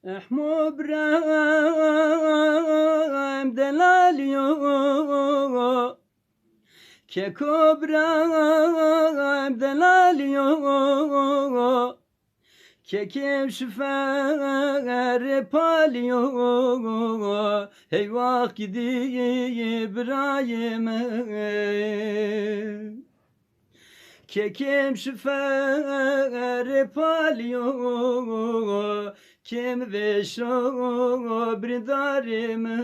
Mubrem delalyo Kekobrem delalyo Kekim şüfer palyo Eyvah gidi İbrahim'e Kekim şüfer palyo Kim veşo bridarime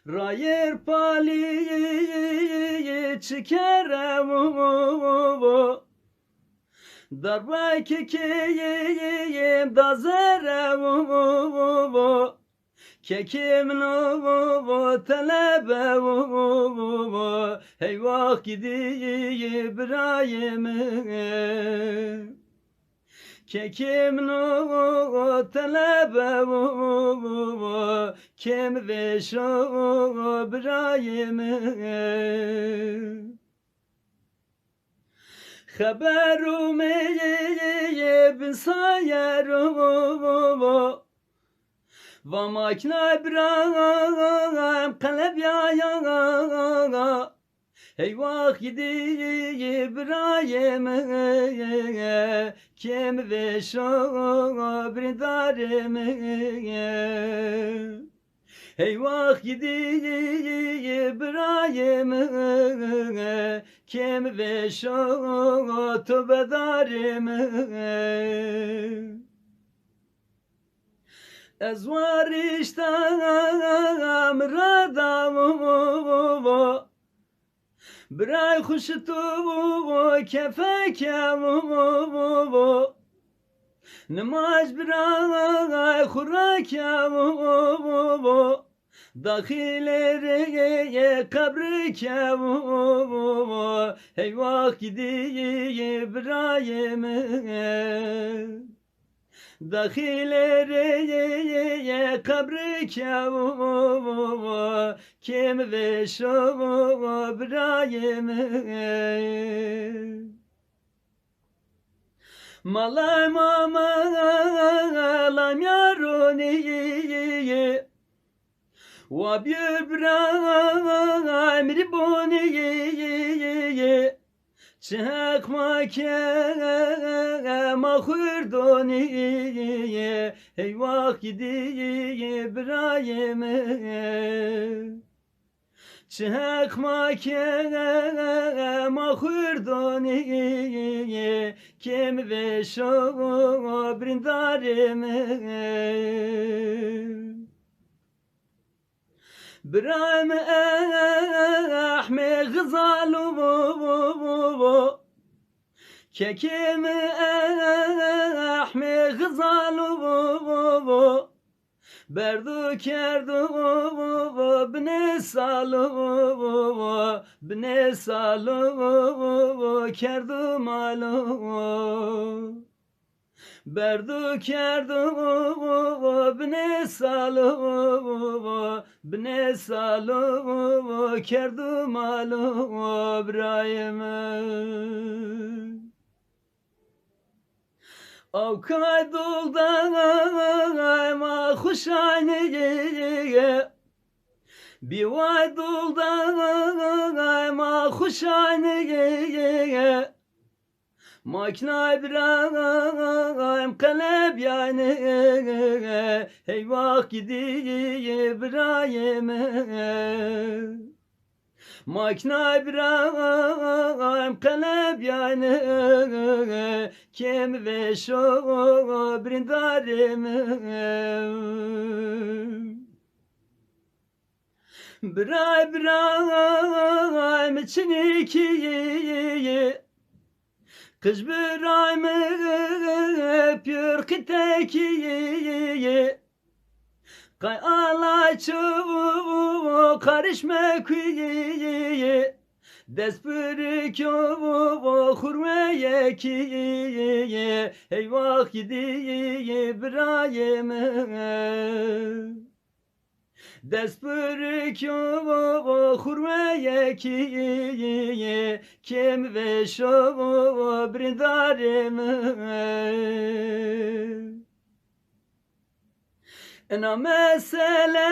Rayer pali çıkarım Darba kekeyim dazarım Kekim no talebe Eyvah gidi İbrahim'e Kekim no talebe Kim veşo İbrahim'e Haberum bin sayerum Ve makna İbrahim kalep ya Eyvah gidi İbrahim'e Kim veşo bridarime Eyvah gidi İbrahim'e Kim veşo tövbedarime Ez var iştam radam Bray kuştu kefekem Namaz bray hurakem Dahileri kabrikem Eyvah gidi İbrahim'e Dahileri kabrikem Kim veşo İbrahim'e Malay mamalam yaroni Wa İbrahim riboni Çakma mahurdoni Eyvah gidi İbrahim'e Çakma mahurdoni Kim veşo brindarime İbrahim ahme gızalu Kekim ahme gızalu Berdu kerdu bne salu Bne salu kerdu malu Berdu kerdu bne salu Bne salu kerdu malu İbrahim'e Av kaydolda ma huşaniye Bivaydolda ma huşaniye Makna İbrahim kalep yani Eyvah gidi İbrahim'e Makna İbrahim kalep yani Kim veşo brindarime İbrahim için ikiyi Kız İbrahim'e pür kitekiyi Kay alaçı karışma kuyi Despürük hurmeye ki Eyvah gidi İbrahim'e دست برکو خورمه کی کم و شو برندارم انا مثلا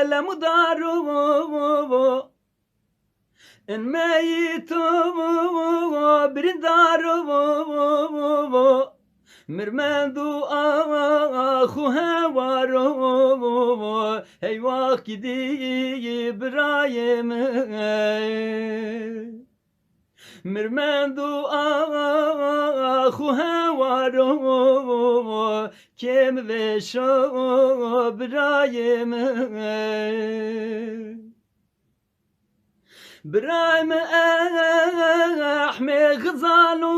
لمدارو ان ميتو برندارو مرمندو آخو هوارو هی وقت دی برایم مرمندو آخو هوارو کم و شو برایم برایم احمي غزالو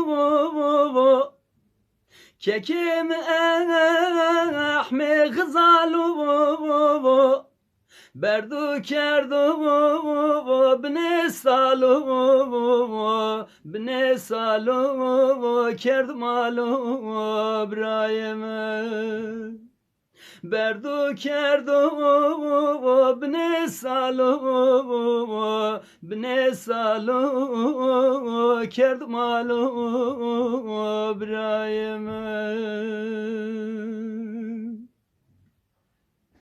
كيم احمي غزالو بردو كردو بني سالو كرد مالو برايم بردو کردو بني سالو کرد مالو برایم